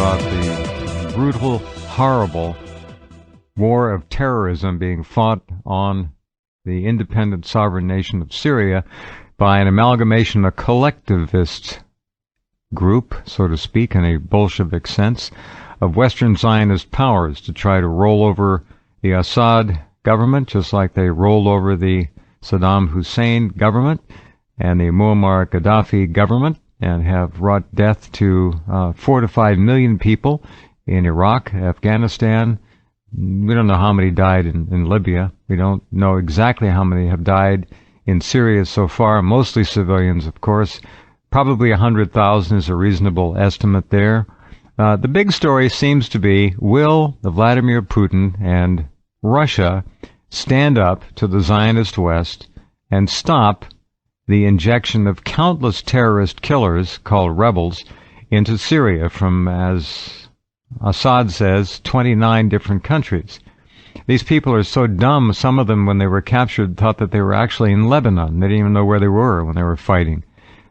about the brutal, horrible war of terrorism being fought on the independent sovereign nation of Syria by an amalgamation, a collectivist group, so to speak, in a Bolshevik sense, of Western Zionist powers to try to roll over the Assad government, just like they rolled over the Saddam Hussein government and the Muammar Gaddafi government, and have wrought death to 4 to 5 million people in Iraq, Afghanistan. We don't know how many died in Libya. We don't know exactly how many have died in Syria so far, mostly civilians, of course. Probably 100,000 is a reasonable estimate there. The big story seems to be, will Vladimir Putin and Russia stand up to the Zionist West and stop the injection of countless terrorist killers, called rebels, into Syria from, as Assad says, 29 different countries. These people are so dumb, some of them, when they were captured, thought that they were actually in Lebanon. They didn't even know where they were when they were fighting.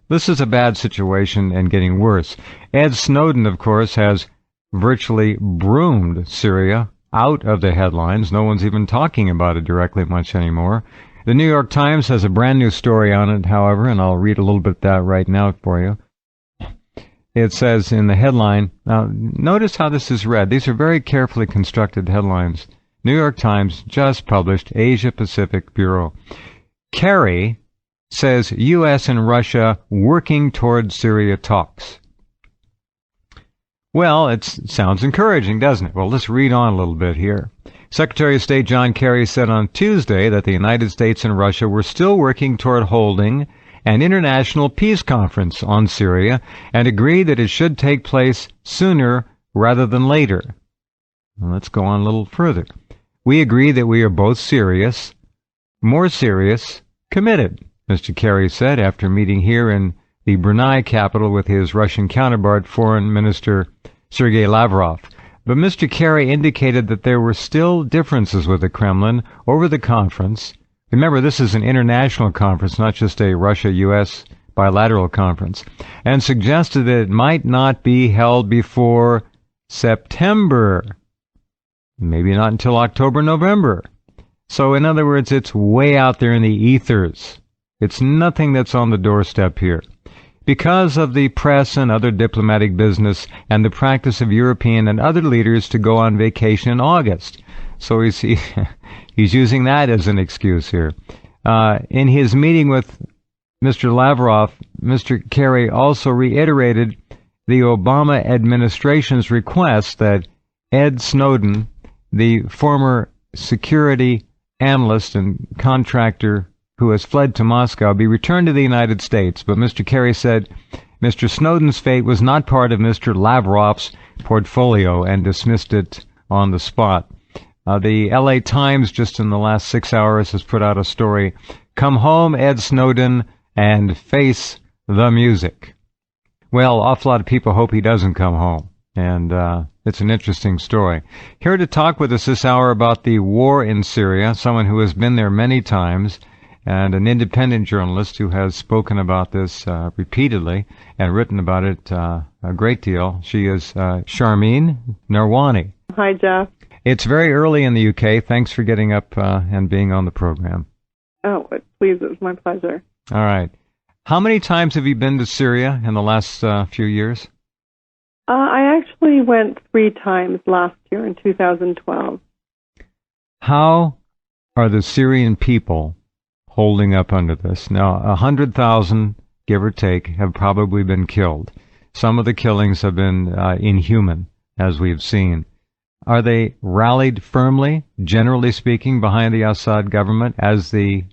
This is a bad situation and getting worse. Ed Snowden, of course, has virtually broomed Syria out of the headlines. No one's even talking about it directly much anymore. The New York Times has a brand new story on it, however, and I'll read a little bit of that right now for you. It says in the headline, now notice how this is read. These are very carefully constructed headlines. New York Times just published, Asia Pacific Bureau. Kerry says U.S. and Russia working toward Syria talks. Well, it sounds encouraging, doesn't it? Well, let's read on a little bit here. Secretary of State John Kerry said on Tuesday that the United States and Russia were still working toward holding an international peace conference on Syria and agreed that it should take place sooner rather than later. Well, let's go on a little further. We agree that we are both serious, more serious, committed, Mr. Kerry said after meeting here in the Brunei capital with his Russian counterpart, Foreign Minister Sergei Lavrov. But Mr. Kerry indicated that there were still differences with the Kremlin over the conference. Remember, this is an international conference, not just a Russia-U.S. bilateral conference, and suggested that it might not be held before September, maybe not until October, November. So, in other words, it's way out there in the ethers. It's nothing that's on the doorstep here. Because of the press and other diplomatic business and the practice of European and other leaders to go on vacation in August. So he's using that as an excuse here. In his meeting with Mr. Lavrov, Mr. Kerry also reiterated the Obama administration's request that Ed Snowden, the former security analyst and contractor who has fled to Moscow, be returned to the United States. But Mr. Kerry said Mr. Snowden's fate was not part of Mr. Lavrov's portfolio and dismissed it on the spot. The L.A. Times, just in the last 6 hours, has put out a story, "Come home, Ed Snowden, and face the music." Well, an awful lot of people hope he doesn't come home, and it's an interesting story. Here to talk with us this hour about the war in Syria, someone who has been there many times, and an independent journalist who has spoken about this repeatedly and written about it a great deal. She is Sharmine Narwani. Hi, Jeff. It's very early in the UK. Thanks for getting up and being on the program. Oh, please, it was my pleasure. All right. How many times have you been to Syria in the last few years? I actually went 3 times last year in 2012. How are the Syrian people holding up under this? Now, 100,000, give or take, have probably been killed. Some of the killings have been inhuman, as we've seen. Are they rallied firmly, generally speaking, behind the Assad government, as the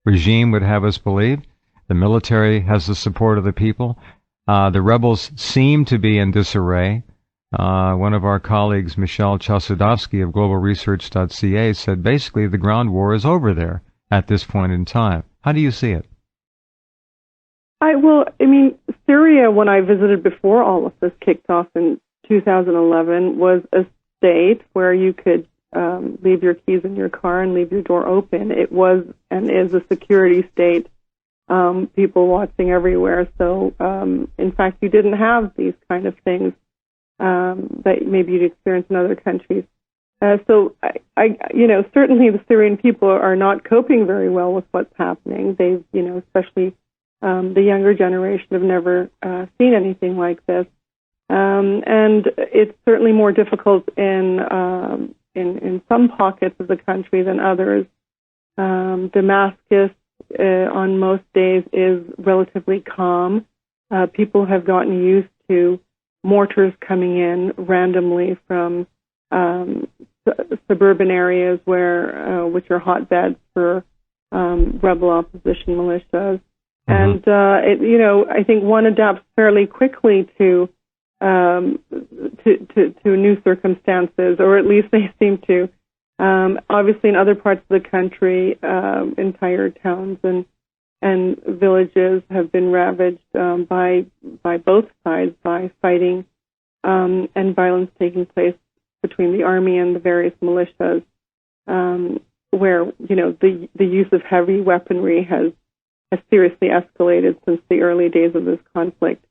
regime would have us believe? The military has the support of the people. The rebels seem to be in disarray. One of our colleagues, Michelle Chasudovsky of globalresearch.ca, said basically the ground war is over there at this point in time. How do you see it? Syria, when I visited before all of this kicked off in 2011, was a state where you could leave your keys in your car and leave your door open. It was and is a security state, people watching everywhere. So, in fact, you didn't have these kind of things that maybe you'd experience in other countries. So certainly the Syrian people are not coping very well with what's happening. They've, especially the younger generation, have never seen anything like this. And it's certainly more difficult in some pockets of the country than others. Damascus, on most days, is relatively calm. People have gotten used to mortars coming in randomly from suburban areas which are hotbeds for rebel opposition militias. Mm-hmm. And I think one adapts fairly quickly to new circumstances, or at least they seem to. Obviously, in other parts of the country, entire towns and villages have been ravaged by both sides, by fighting and violence taking place between the army and the various militias, where the use of heavy weaponry has seriously escalated since the early days of this conflict.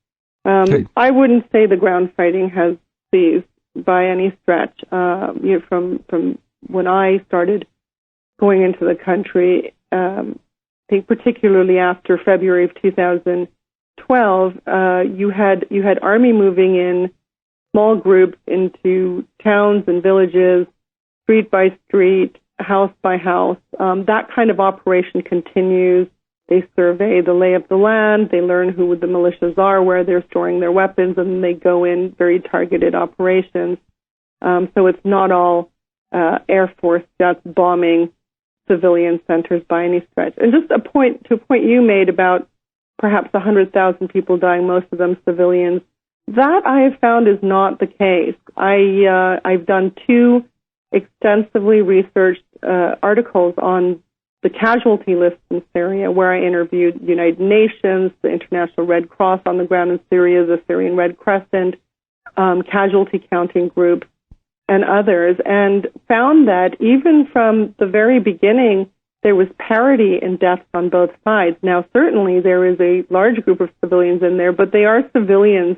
I wouldn't say the ground fighting has ceased by any stretch. From when I started going into the country, I think particularly after February of 2012, you had army moving in small groups into towns and villages, street by street, house by house. That kind of operation continues. They survey the lay of the land, they learn who the militias are, where they're storing their weapons, and they go in very targeted operations. So it's not all Air Force jets bombing civilian centers by any stretch. And just a point you made about perhaps 100,000 people dying, most of them civilians, that I have found is not the case. I've done 2 extensively researched articles on the casualty list in Syria, where I interviewed United Nations, the International Red Cross on the ground in Syria, the Syrian Red Crescent, casualty counting groups, and others, and found that even from the very beginning, there was parity in deaths on both sides. Now, certainly there is a large group of civilians in there, but they are civilians,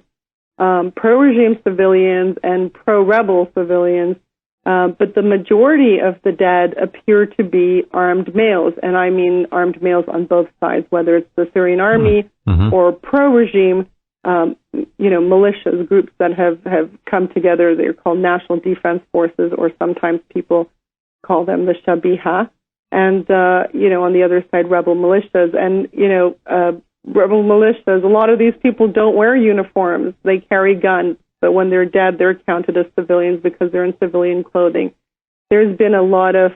pro-regime civilians and pro-rebel civilians. But the majority of the dead appear to be armed males, and I mean armed males on both sides, whether it's the Syrian army or pro-regime, militias, groups that have come together. They're called National Defense Forces, or sometimes people call them the Shabiha. And, on the other side, rebel militias. And, rebel militias, a lot of these people don't wear uniforms. They carry guns. But when they're dead, they're counted as civilians because they're in civilian clothing. There's been a lot of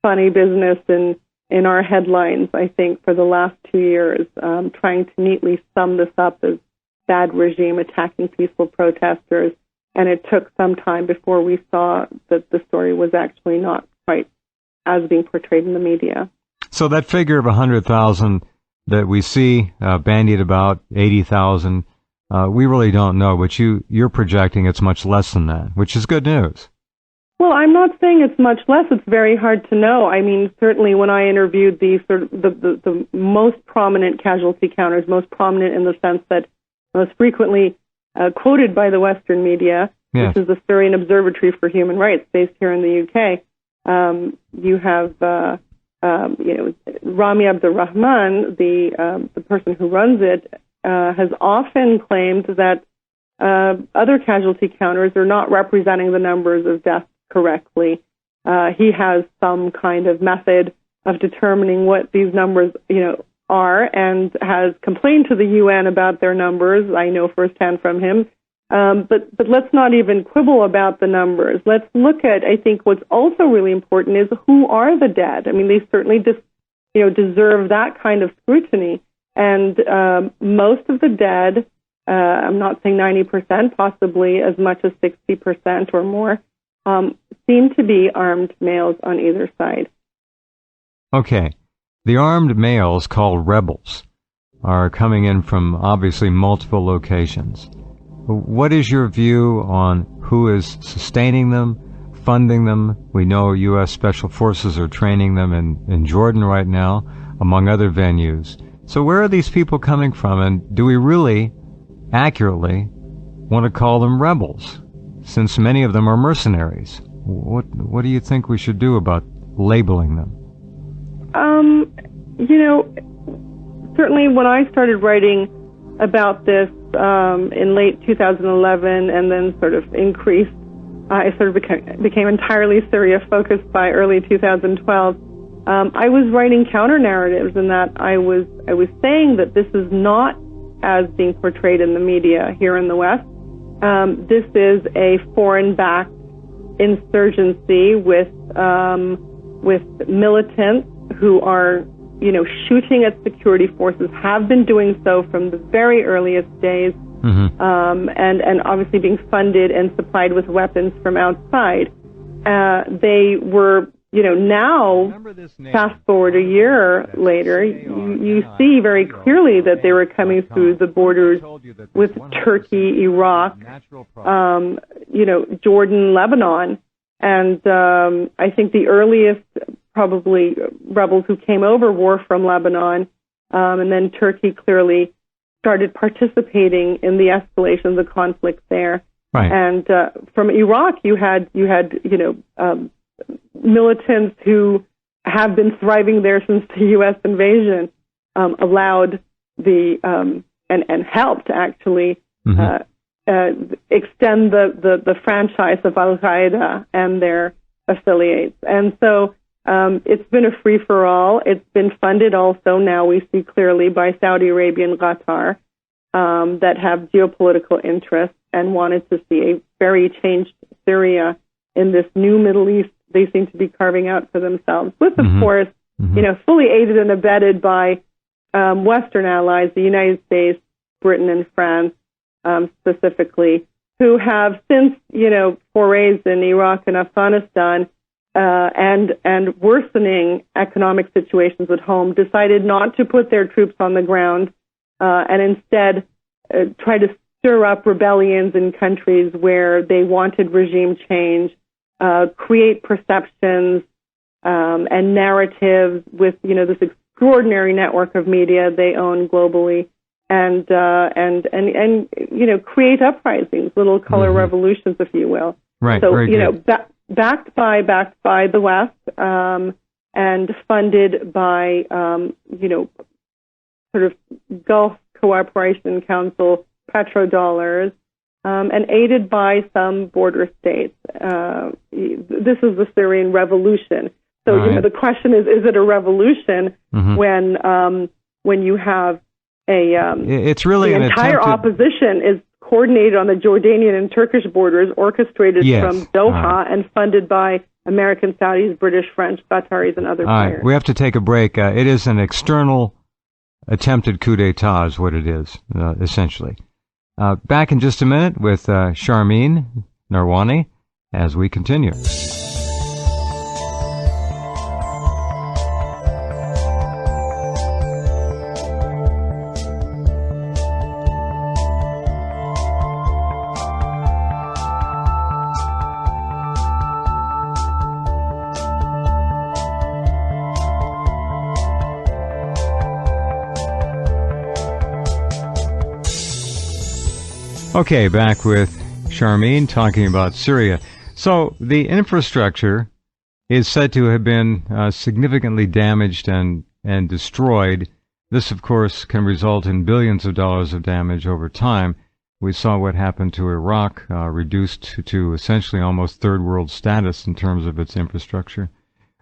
funny business in our headlines, I think, for the last 2 years, trying to neatly sum this up as bad regime attacking peaceful protesters. And it took some time before we saw that the story was actually not quite as being portrayed in the media. So that figure of 100,000 that we see bandied about, 80,000, we really don't know, but you're projecting it's much less than that, which is good news. Well, I'm not saying it's much less. It's very hard to know. I mean, certainly when I interviewed the most prominent casualty counters, most prominent in the sense that most frequently quoted by the Western media, which is the Syrian Observatory for Human Rights based here in the UK, you have Rami Abdurrahman, the person who runs it, has often claimed that other casualty counters are not representing the numbers of deaths correctly. He has some kind of method of determining what these numbers, are, and has complained to the UN about their numbers. I know firsthand from him. But let's not even quibble about the numbers. Let's look at, I think what's also really important is who are the dead. I mean, they certainly deserve that kind of scrutiny. And most of the dead, I'm not saying 90%, possibly as much as 60% or more, seem to be armed males on either side. Okay. The armed males, called rebels, are coming in from obviously multiple locations. What is your view on who is sustaining them, funding them? We know U.S. Special Forces are training them in Jordan right now, among other venues. So where are these people coming from, and do we really accurately want to call them rebels, since many of them are mercenaries. What do you think we should do about labeling them? Certainly when I started writing about this in late 2011 and then sort of increased, I sort of became entirely Syria-focused by early 2012. I was writing counter-narratives in that I was saying that this is not as being portrayed in the media here in the West. This is a foreign-backed insurgency with militants who are, shooting at security forces, have been doing so from the very earliest days, and obviously being funded and supplied with weapons from outside. They were, now, fast forward a year later, you see very clearly that they were coming through the borders with Turkey, Iraq, Jordan, Lebanon. And I think the earliest probably rebels who came over were from Lebanon, and then Turkey clearly started participating in the escalation of the conflict there. Right. And from Iraq, you had militants who have been thriving there since the U.S. invasion, allowed and helped actually extend the franchise of Al-Qaeda and their affiliates. And so it's been a free-for-all. It's been funded also, now we see clearly, by Saudi Arabia and Qatar that have geopolitical interests and wanted to see a very changed Syria in this new Middle East they seem to be carving out for themselves, with, of course, fully aided and abetted by Western allies, the United States, Britain, and France, specifically, who have since, forays in Iraq and Afghanistan and worsening economic situations at home, decided not to put their troops on the ground and instead try to stir up rebellions in countries where they wanted regime change, create perceptions and narratives with, this extraordinary network of media they own globally, and create uprisings, little color revolutions, if you will. Right. So backed by the West, and funded by sort of Gulf Cooperation Council petrodollars, and aided by some border states. This is the Syrian revolution. So the question is it a revolution when you have it's really the entire opposition is coordinated on the Jordanian and Turkish borders, orchestrated from Doha and funded by American, Saudis, British, French, Qataris, and other players. We have to take a break. It is an external attempted coup d'etat is what it is, essentially. Back in just a minute with Sharmine Narwani as we continue. Okay, back with Sharmine talking about Syria. So the infrastructure is said to have been significantly damaged and destroyed. This, of course, can result in billions of dollars of damage over time. We saw what happened to Iraq, reduced to essentially almost third world status in terms of its infrastructure.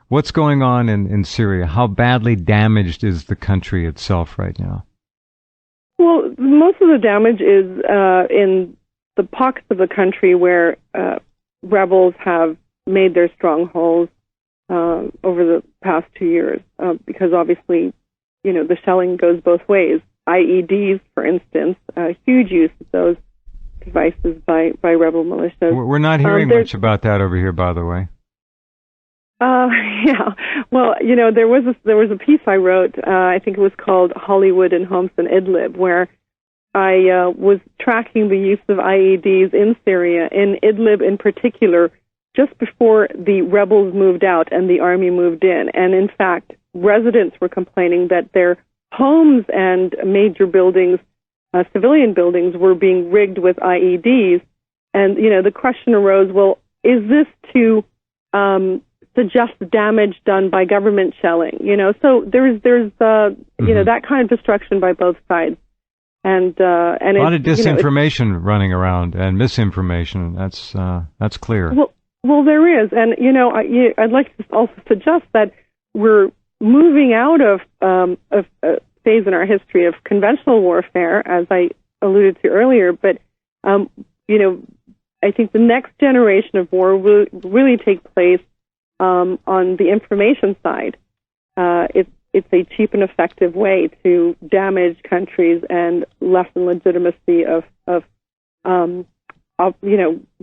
What's going on in Syria? How badly damaged is the country itself right now? Well, most of the damage is in the pockets of the country where rebels have made their strongholds over the past 2 years, because obviously, the shelling goes both ways. IEDs, for instance, huge use of those devices by rebel militias. We're not hearing much about that over here, by the way. Yeah. Well, there was a piece I wrote, I think it was called Hollywood and Homs in Idlib, where I was tracking the use of IEDs in Syria, in Idlib in particular, just before the rebels moved out and the army moved in. And in fact, residents were complaining that their homes and major buildings civilian buildings were being rigged with IEDs. And, the question arose, well, is this to suggest damage done by government shelling? So there's that kind of destruction by both sides. And a lot of disinformation running around and misinformation. That's clear. Well, there is. And, I'd like to also suggest that we're moving out of a phase in our history of conventional warfare, as I alluded to earlier. But, I think the next generation of war will really take place on the information side. It's a cheap and effective way to damage countries and lessen legitimacy of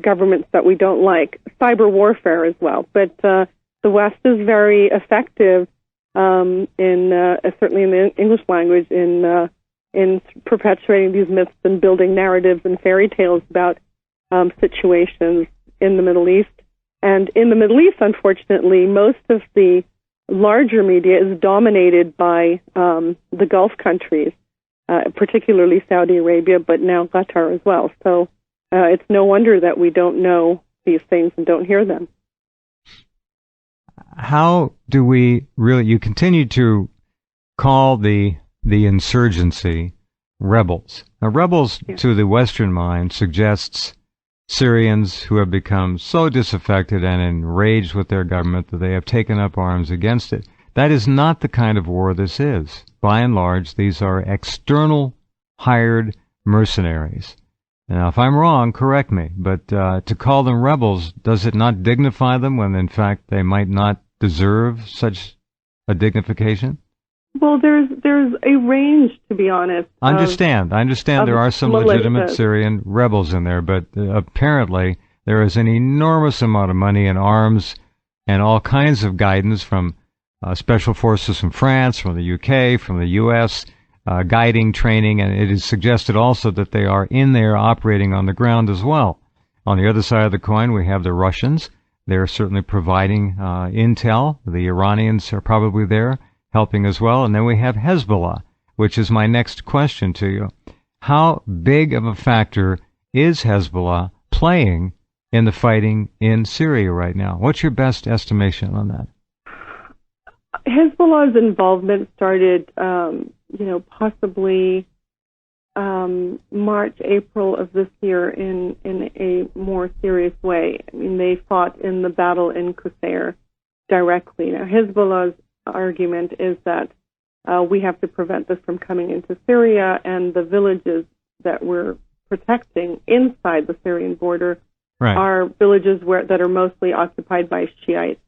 governments that we don't like. Cyber warfare as well. But the West is very effective certainly in the English language in perpetuating these myths and building narratives and fairy tales about situations in the Middle East. And in the Middle East, unfortunately, most of the larger media is dominated by the Gulf countries, particularly Saudi Arabia, but now Qatar as well. So it's no wonder that we don't know these things and don't hear them. How do we really, you continue to call the insurgency rebels. Now, rebels to the Western mind suggests Syrians who have become so disaffected and enraged with their government that they have taken up arms against it. That is not the kind of war this is. By and large, these are external hired mercenaries. Now, if I'm wrong, correct me, but to call them rebels, does it not dignify them when, in fact, they might not deserve such a dignification? Well, there's a range, to be honest. I understand there are some legitimate Syrian rebels in there, but apparently there is an enormous amount of money and arms and all kinds of guidance from special forces from France, from the UK, from the US, guiding, training, and it is suggested also that they are in there operating on the ground as well. On the other side of the coin, we have the Russians. They're certainly providing intel. The Iranians are probably there, helping as well. And then we have Hezbollah, which is my next question to you. How big of a factor is Hezbollah playing in the fighting in Syria right now? What's your best estimation on that? Hezbollah's involvement started, possibly March, April of this year in a more serious way. I mean, they fought in the battle in Qusair directly. Now, Hezbollah's argument is that we have to prevent this from coming into Syria, and the villages that we're protecting inside the Syrian border are villages that are mostly occupied by Shiites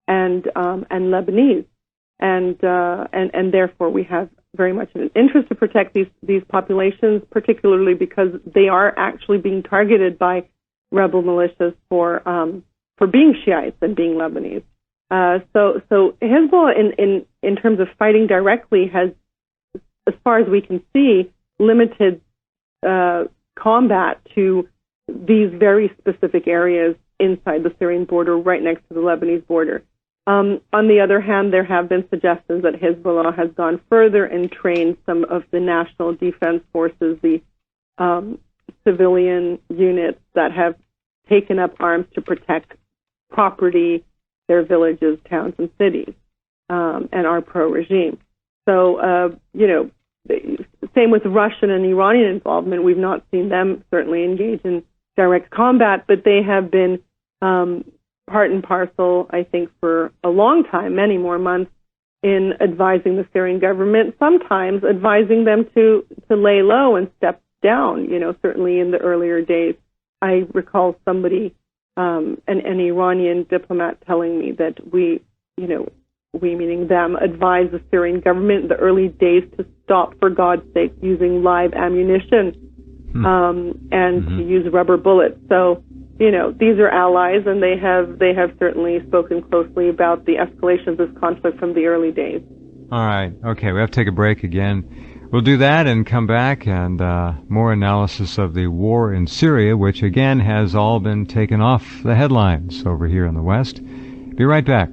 and Lebanese, and therefore we have very much an interest to protect these populations, particularly because they are actually being targeted by rebel militias for being Shiites and being Lebanese. So Hezbollah, in terms of fighting directly, has, as far as we can see, limited combat to these very specific areas inside the Syrian border, right next to the Lebanese border. On the other hand, there have been suggestions that Hezbollah has gone further and trained some of the national defense forces, the civilian units that have taken up arms to protect property, their villages, towns, and cities, and are pro-regime. So, same with Russian and Iranian involvement. We've not seen them certainly engage in direct combat, but they have been part and parcel, I think, for a long time, many more months, in advising the Syrian government, sometimes advising them to lay low and step down, certainly in the earlier days. I recall somebody, an Iranian diplomat, telling me that we meaning them, advised the Syrian government in the early days to stop, for God's sake, using live ammunition and to use rubber bullets. So, these are allies, and they have certainly spoken closely about the escalation of this conflict from the early days. All right. Okay, we have to take a break again. We'll do that and come back and more analysis of the war in Syria, which again has all been taken off the headlines over here in the West. Be right back.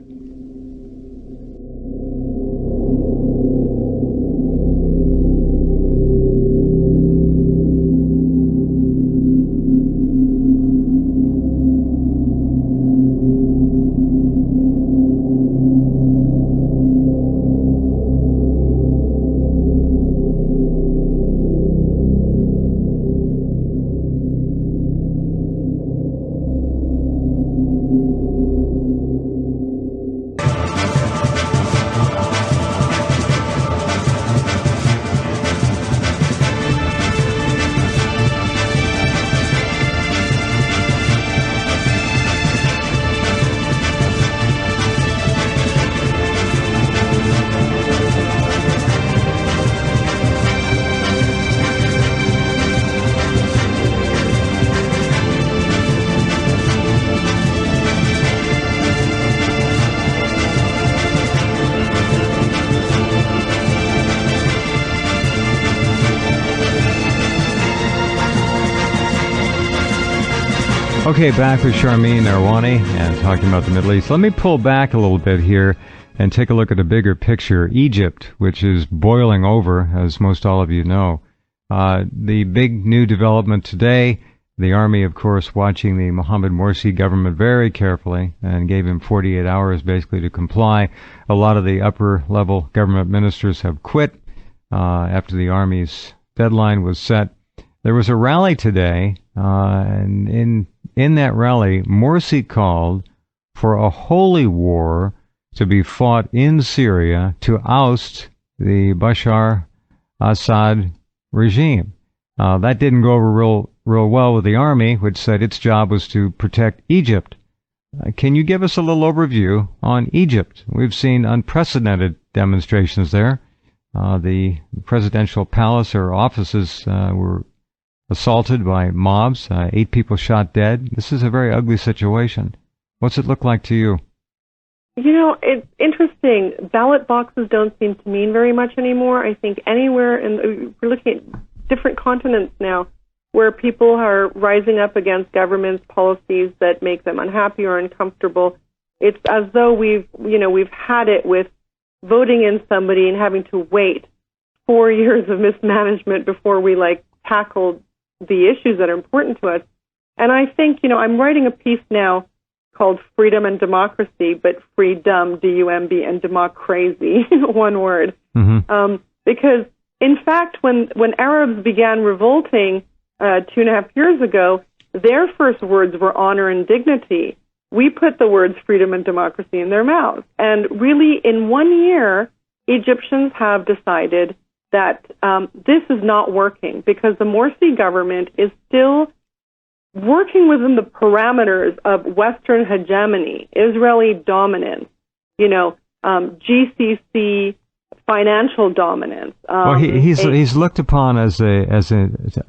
Okay, back with Sharmine Narwani and talking about the Middle East. Let me pull back a little bit here and take a look at a bigger picture. Egypt, which is boiling over, as most all of you know. The big new development today, the army, of course, watching the Mohamed Morsi government very carefully and gave him 48 hours basically to comply. A lot of the upper-level government ministers have quit after the army's deadline was set. There was a rally today, and in that rally, Morsi called for a holy war to be fought in Syria to oust the Bashar Assad regime. That didn't go over real well with the army, which said its job was to protect Egypt. Can you give us a little overview on Egypt? We've seen unprecedented demonstrations there. The presidential palace or offices were assaulted by mobs, 8 people shot dead. This is a very ugly situation. What's it look like to you? You know, it's interesting. Ballot boxes don't seem to mean very much anymore. I think anywhere, we're looking at different continents now, where people are rising up against government's policies that make them unhappy or uncomfortable. It's as though we've had it with voting in somebody and having to wait 4 years of mismanagement before we tackled the issues that are important to us. And I think, I'm writing a piece now called Freedom and Democracy, but freedom, D-U-M-B, and democracy, one word. Mm-hmm. Because, in fact, when Arabs began revolting 2.5 years ago, their first words were honor and dignity. We put the words freedom and democracy in their mouths. And really, in 1 year, Egyptians have decided that this is not working because the Morsi government is still working within the parameters of Western hegemony, Israeli dominance, GCC financial dominance. Well, he's looked upon as a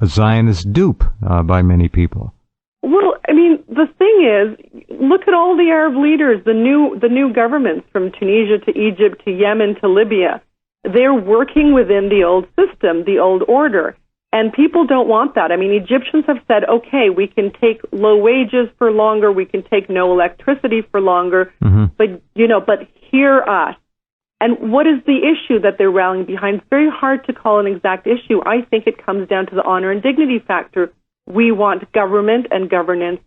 Zionist dupe by many people. Well, I mean, the thing is, look at all the Arab leaders, the new governments from Tunisia to Egypt to Yemen to Libya. They're working within the old system, the old order. And people don't want that. I mean, Egyptians have said, okay, we can take low wages for longer, we can take no electricity for longer, mm-hmm. but hear us. And what is the issue that they're rallying behind? It's very hard to call an exact issue. I think it comes down to the honor and dignity factor. We want government and governance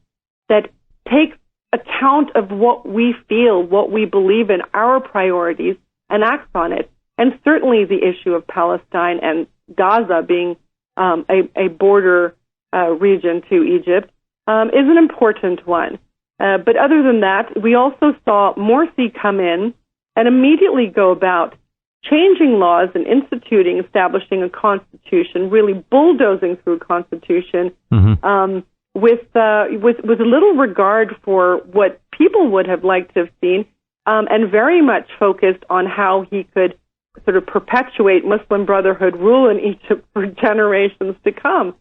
that takes account of what we feel, what we believe in, our priorities, and acts on it. And certainly the issue of Palestine and Gaza being a border region to Egypt is an important one. But other than that, we also saw Morsi come in and immediately go about changing laws and establishing a constitution, really bulldozing through a constitution, mm-hmm. With a little regard for what people would have liked to have seen, and very much focused on how he could sort of perpetuate Muslim Brotherhood rule in Egypt for generations to come.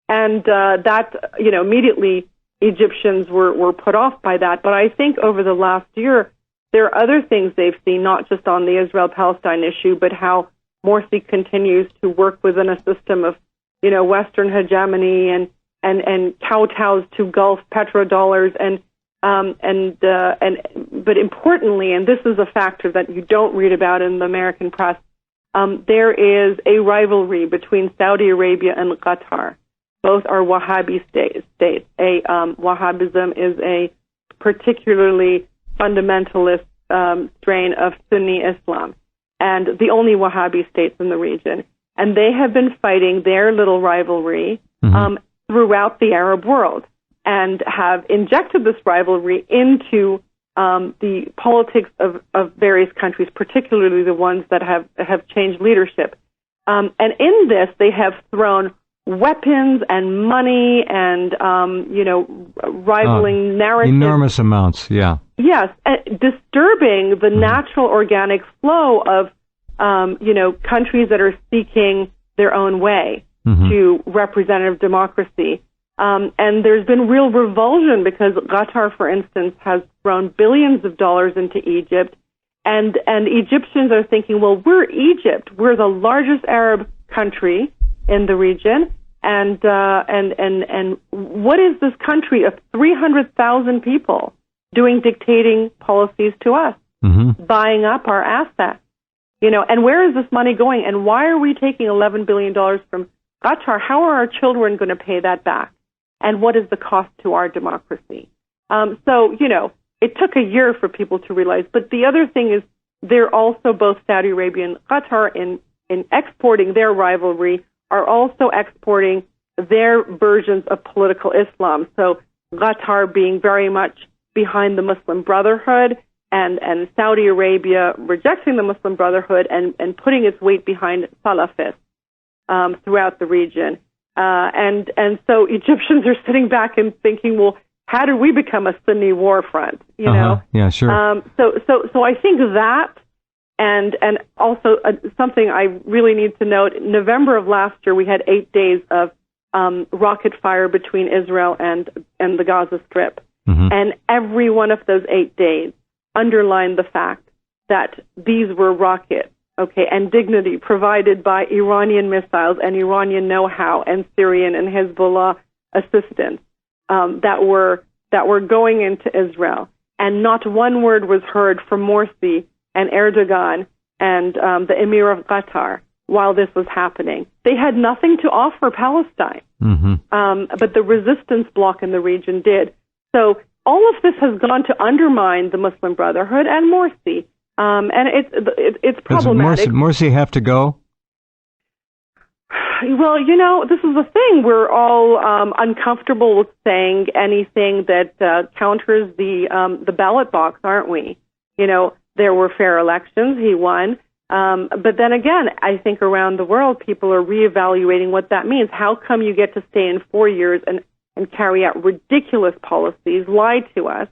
And that, immediately Egyptians were put off by that. But I think over the last year, there are other things they've seen, not just on the Israel-Palestine issue, but how Morsi continues to work within a system of, Western hegemony and kowtows to Gulf petrodollars but importantly, and this is a factor that you don't read about in the American press, there is a rivalry between Saudi Arabia and Qatar. Both are Wahhabi states. Wahhabism is a particularly fundamentalist strain of Sunni Islam, and the only Wahhabi states in the region. And they have been fighting their little rivalry mm-hmm. Throughout the Arab world, and have injected this rivalry into the politics of various countries, particularly the ones that have changed leadership. And in this, they have thrown weapons and money and, rivaling narratives. Enormous amounts, yeah. Yes, disturbing the mm-hmm. natural organic flow of, countries that are seeking their own way mm-hmm. to representative democracy. And there's been real revulsion because Qatar, for instance, has thrown billions of dollars into Egypt. And Egyptians are thinking, well, we're Egypt. We're the largest Arab country in the region. And what is this country of 300,000 people doing, dictating policies to us, buying up our assets? And where is this money going? And why are we taking $11 billion from Qatar? How are our children going to pay that back? And what is the cost to our democracy? It took a year for people to realize. But the other thing is, they're also, both Saudi Arabia and Qatar, in exporting their rivalry, are also exporting their versions of political Islam. So Qatar being very much behind the Muslim Brotherhood, and Saudi Arabia rejecting the Muslim Brotherhood and putting its weight behind Salafists throughout the region. And so Egyptians are sitting back and thinking, well, how did we become a Sunni war front? Yeah, sure. So I think that, and also something I really need to note, in November of last year, we had 8 days of rocket fire between Israel and the Gaza Strip. And every one of those 8 days underlined the fact that these were rockets, and dignity provided by Iranian missiles and Iranian know-how and Syrian and Hezbollah assistance that were going into Israel. And not one word was heard from Morsi and Erdogan and the Emir of Qatar while this was happening. They had nothing to offer Palestine, but the resistance bloc in the region did. So all of this has gone to undermine the Muslim Brotherhood and Morsi, and it's problematic. Does Morsi have to go? Well, this is the thing. We're all uncomfortable with saying anything that counters the ballot box, aren't we? There were fair elections. He won. But then again, I think around the world, people are reevaluating what that means. How come you get to stay in 4 years and carry out ridiculous policies, lie to us,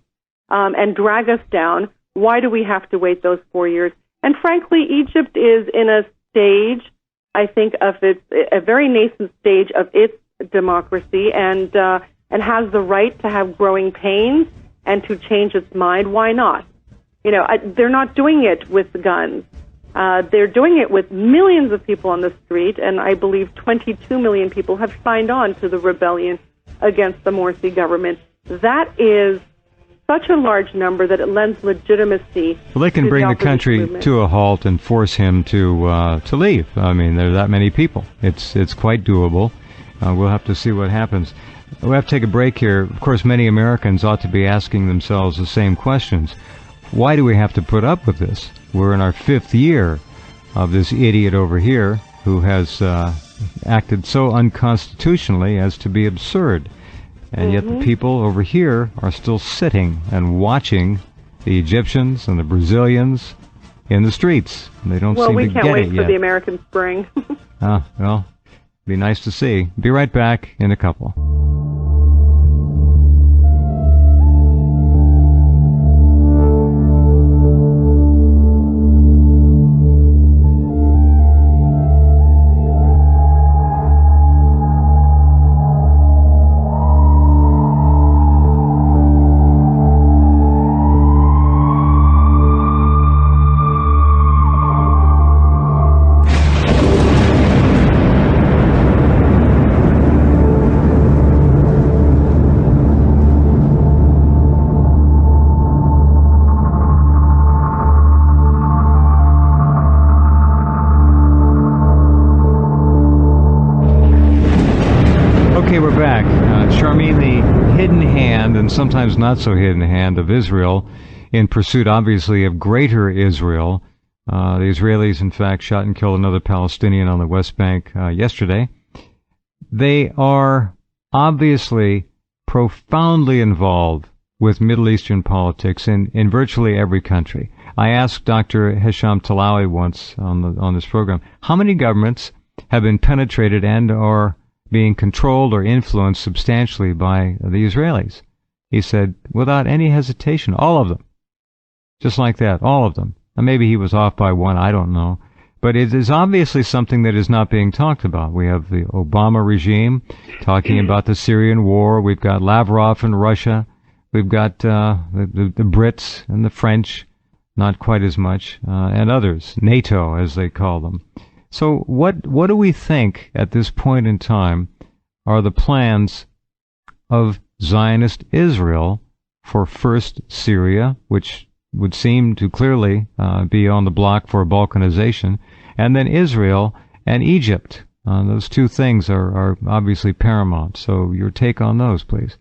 and drag us down? Why do we have to wait those 4 years? And frankly, Egypt is in a stage, I think, a very nascent stage of its democracy, and has the right to have growing pains and to change its mind. Why not? They're not doing it with guns. They're doing it with millions of people on the street, and I believe 22 million people have signed on to the rebellion against the Morsi government. That is such a large number that it lends legitimacy. Well, they can bring the country to a halt and force him to leave. I mean, there are that many people. It's quite doable. We'll have to see what happens. We'll have to take a break here. Of course, many Americans ought to be asking themselves the same questions. Why do we have to put up with this? We're in our 5th year of this idiot over here who has acted so unconstitutionally as to be absurd. And yet the people over here are still sitting and watching the Egyptians and the Brazilians in the streets. And they don't seem to get it yet. Well, we can't wait for the American spring. Well, it'd be nice to see. Be right back in a couple. We're back. Sharmine, the hidden hand, and sometimes not so hidden hand, of Israel in pursuit, obviously, of greater Israel. The Israelis, in fact, shot and killed another Palestinian on the West Bank yesterday. They are obviously profoundly involved with Middle Eastern politics in virtually every country. I asked Dr. Hesham Talawi once on this program, how many governments have been penetrated and are being controlled or influenced substantially by the Israelis? He said, without any hesitation, all of them. Just like that, all of them. And maybe he was off by one, I don't know. But it is obviously something that is not being talked about. We have the Obama regime talking about the Syrian war. We've got Lavrov in Russia. We've got the Brits and the French, not quite as much, and others, NATO as they call them. So what do we think at this point in time are the plans of Zionist Israel for first Syria, which would seem to clearly be on the block for balkanization, and then Israel and Egypt. Those two things are obviously paramount. So your take on those, please.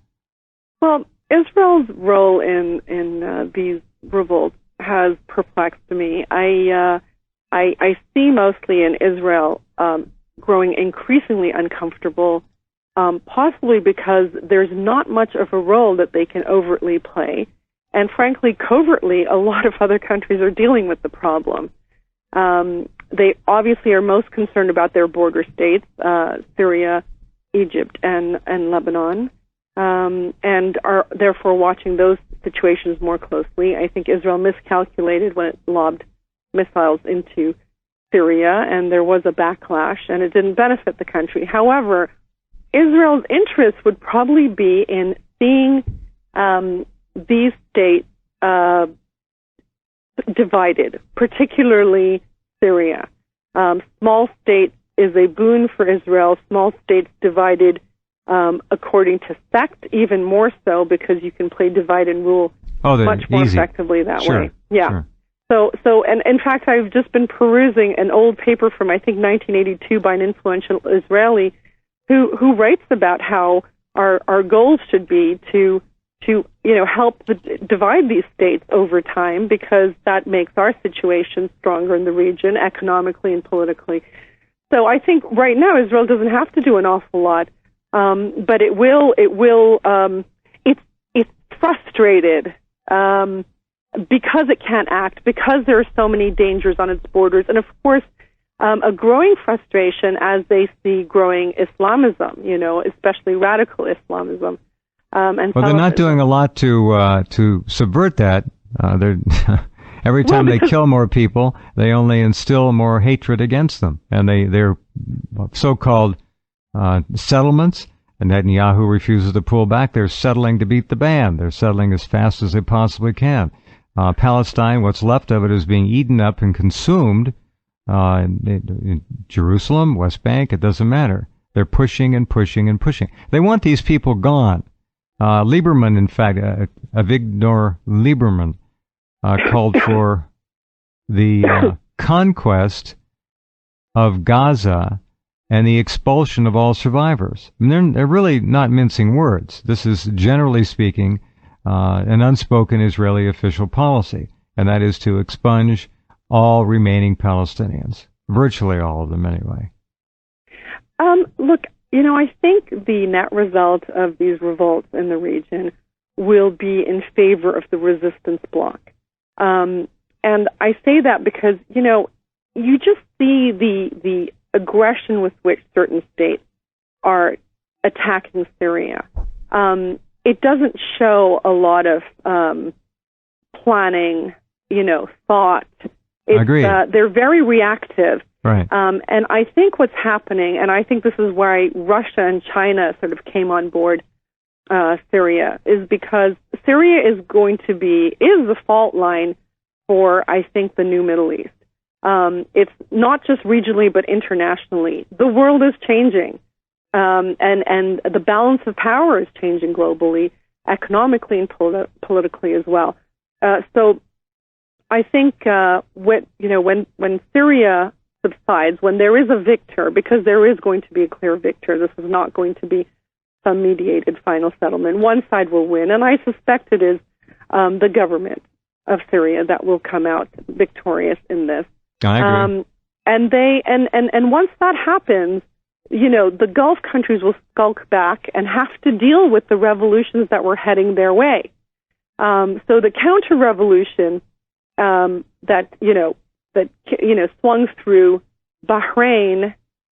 Well, Israel's role in these revolts has perplexed me. I see mostly in Israel growing increasingly uncomfortable, possibly because there's not much of a role that they can overtly play. And frankly, covertly, a lot of other countries are dealing with the problem. They obviously are most concerned about their border states, Syria, Egypt, and Lebanon, and are therefore watching those situations more closely. I think Israel miscalculated when it lobbed missiles into Syria, and there was a backlash, and it didn't benefit the country. However, Israel's interest would probably be in seeing these states divided, particularly Syria. Small states is a boon for Israel. Small states divided according to sect, even more so because you can play divide and rule much more effectively that way. Yeah. Sure. So, and in fact, I've just been perusing an old paper from I think 1982 by an influential Israeli who writes about how our goals should be to help divide these states over time, because that makes our situation stronger in the region economically and politically. So I think right now Israel doesn't have to do an awful lot, but it will. It's frustrated because it can't act, because there are so many dangers on its borders, and of course a growing frustration as they see growing Islamism, especially radical Islamism. They're not doing a lot to subvert that. Every time they kill more people, they only instill more hatred against them. And they're so-called settlements, and Netanyahu refuses to pull back. They're settling to beat the band. They're settling as fast as they possibly can. Palestine, what's left of it, is being eaten up and consumed. In Jerusalem, West Bank, it doesn't matter. They're pushing and pushing and pushing. They want these people gone. Lieberman, in fact, Avigdor Lieberman, called for the conquest of Gaza and the expulsion of all survivors. I mean, they're really not mincing words. This is, generally speaking, an unspoken Israeli official policy, and that is to expunge all remaining Palestinians, virtually all of them anyway. Look, I think the net result of these revolts in the region will be in favor of the resistance bloc. And I say that because, you just see the aggression with which certain states are attacking Syria. It doesn't show a lot of planning, thought. I agree. They're very reactive. Right. And I think what's happening, and I think this is why Russia and China sort of came on board Syria, is because Syria is the fault line for, I think, the new Middle East. It's not just regionally, but internationally. The world is changing, and the balance of power is changing globally, economically and politically as well. So I think when Syria subsides, when there is a victor, because there is going to be a clear victor, this is not going to be some mediated final settlement. One side will win, and I suspect it is the government of Syria that will come out victorious in this. I agree. And once that happens, the Gulf countries will skulk back and have to deal with the revolutions that were heading their way. So the counter-revolution that swung through Bahrain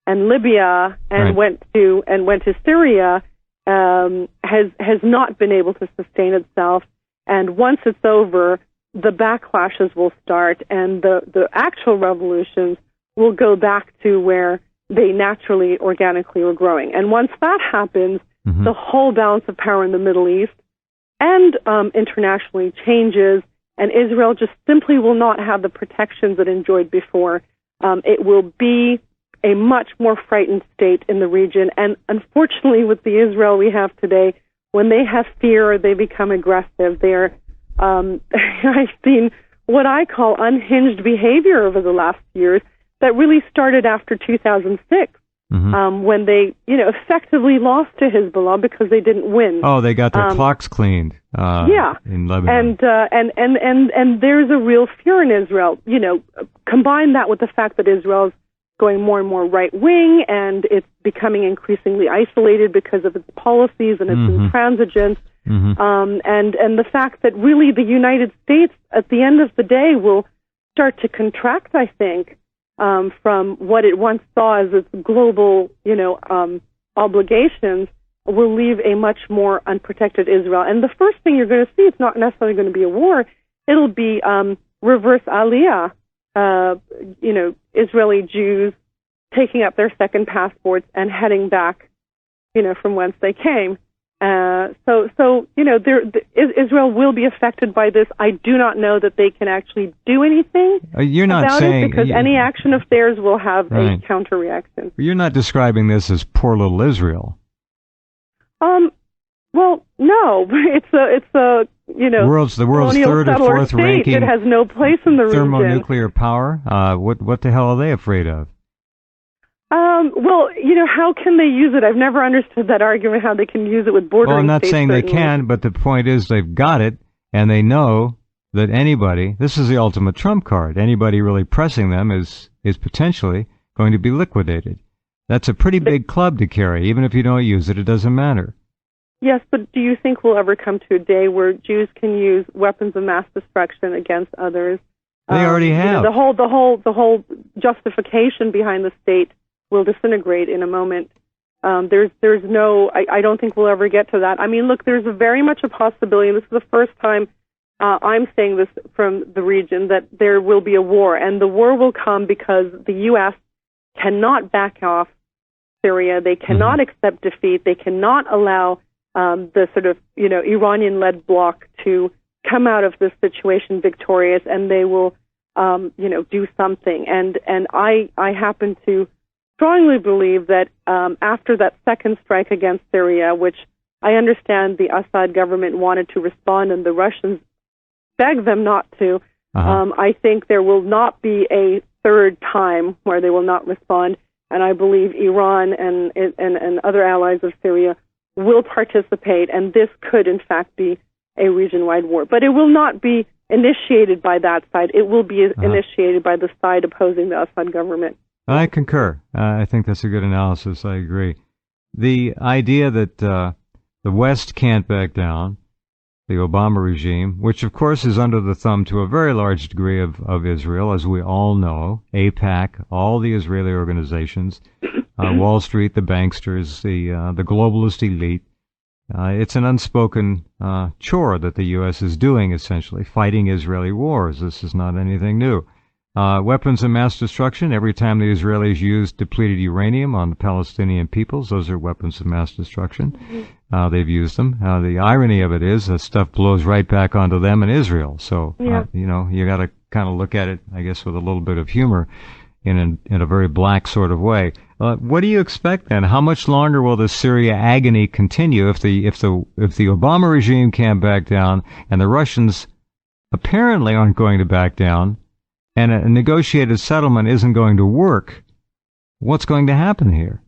and Libya and went to Syria has not been able to sustain itself. And once it's over, the backlashes will start, and the actual revolutions will go back to where they naturally, organically were growing. And once that happens, the whole balance of power in the Middle East and internationally changes, and Israel just simply will not have the protections it enjoyed before. It will be a much more frightened state in the region. And unfortunately, with the Israel we have today, when they have fear, they become aggressive. They're, I've seen what I call unhinged behavior over the last years that really started after 2006. When they, effectively lost to Hezbollah because they didn't win. Oh, they got their clocks cleaned. In Lebanon. And there's a real fear in Israel. Combine that with the fact that Israel's going more and more right wing, and it's becoming increasingly isolated because of its policies and its intransigence. And the fact that really the United States, at the end of the day, will start to contract, I think, from what it once saw as its global, obligations, will leave a much more unprotected Israel. And the first thing you're going to see, it's not necessarily going to be a war, it'll be reverse aliyah, Israeli Jews taking up their second passports and heading back, from whence they came. Israel will be affected by this. I do not know that they can actually do anything you're not about saying, it because any action of theirs will have right. a counter-reaction. You're not describing this as poor little Israel. Well, no, it's a the world's third or fourth ranking. It has no place in the region. Thermonuclear power. What the hell are they afraid of? Well, how can they use it? I've never understood that argument, how they can use it with bordering Well, I'm not states, saying certainly. they can, but the point is they've got it, and they know that this is the ultimate trump card. Anybody really pressing them is potentially going to be liquidated. That's a pretty big club to carry. Even if you don't use it, it doesn't matter. Yes, but do you think we'll ever come to a day where Jews can use weapons of mass destruction against others? They already have. The whole justification behind the state will disintegrate in a moment. There's no. I don't think we'll ever get to that. I mean, look, there's very much a possibility, and this is the first time I'm saying this from the region, that there will be a war, and the war will come because the U.S. cannot back off Syria. They cannot accept defeat. They cannot allow the sort of Iranian-led bloc to come out of this situation victorious, and they will do something. And I happen to strongly believe that after that second strike against Syria, which I understand the Assad government wanted to respond and the Russians begged them not to, I think there will not be a third time where they will not respond. And I believe Iran and other allies of Syria will participate, and this could, in fact, be a region-wide war. But it will not be initiated by that side. It will be initiated by the side opposing the Assad government. I concur. I think that's a good analysis. I agree. The idea that the West can't back down, the Obama regime, which of course is under the thumb to a very large degree of Israel, as we all know, AIPAC, all the Israeli organizations, Wall Street, the banksters, the globalist elite. It's an unspoken chore that the U.S. is doing, essentially, fighting Israeli wars. This is not anything new. Weapons of mass destruction, every time the Israelis use depleted uranium on the Palestinian peoples, those are weapons of mass destruction. They've used them. The irony of it is that stuff blows right back onto them in Israel. So, you got to kind of look at it, I guess, with a little bit of humor in a very black sort of way. What do you expect then? How much longer will the Syria agony continue if the Obama regime can't back down and the Russians apparently aren't going to back down and a negotiated settlement isn't going to work? What's going to happen here?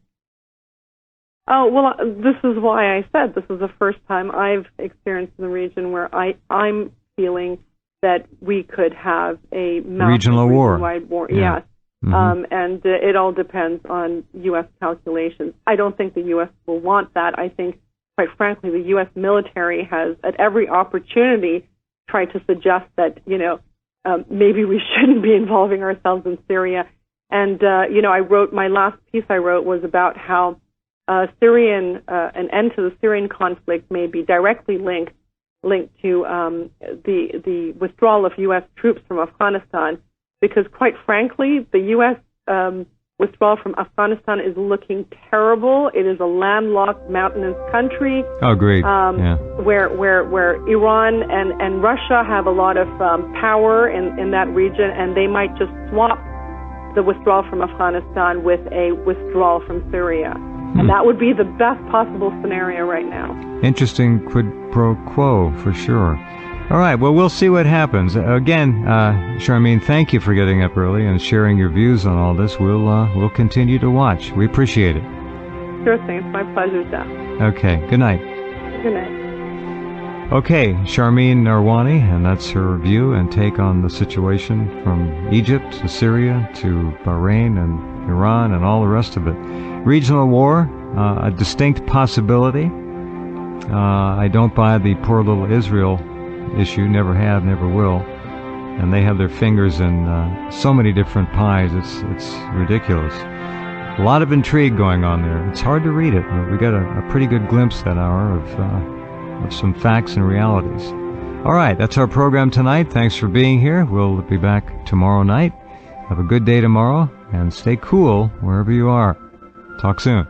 Oh, well, this is why I said this is the first time I've experienced in the region where I'm feeling that we could have a regional war. Region-wide war. Yeah. Yes. And it all depends on U.S. calculations. I don't think the U.S. will want that. I think, quite frankly, the U.S. military has, at every opportunity, tried to suggest that, maybe we shouldn't be involving ourselves in Syria. And, my last piece I wrote was about how an end to the Syrian conflict may be directly linked to the withdrawal of U.S. troops from Afghanistan. Because, quite frankly, the U.S. Withdrawal from Afghanistan is looking terrible. It is a landlocked, mountainous country. Oh, great. Where Iran and Russia have a lot of power in that region, and they might just swap the withdrawal from Afghanistan with a withdrawal from Syria. And that would be the best possible scenario right now. Interesting quid pro quo, for sure. All right, well, we'll see what happens. Again, Sharmine, thank you for getting up early and sharing your views on all this. We'll continue to watch. We appreciate it. Sure thing. It's my pleasure, Jeff. Okay, good night. Good night. Okay, Sharmine Narwani, and that's her view and take on the situation from Egypt to Syria to Bahrain and Iran and all the rest of it. Regional war, a distinct possibility. I don't buy the poor little Israel issue, never have, never will. And they have their fingers in so many different pies, it's ridiculous. A lot of intrigue going on there. It's hard to read it, but we got a pretty good glimpse that hour of some facts and realities. All right, that's our program tonight. Thanks for being here. We'll be back tomorrow night. Have a good day tomorrow, and stay cool wherever you are. Talk soon.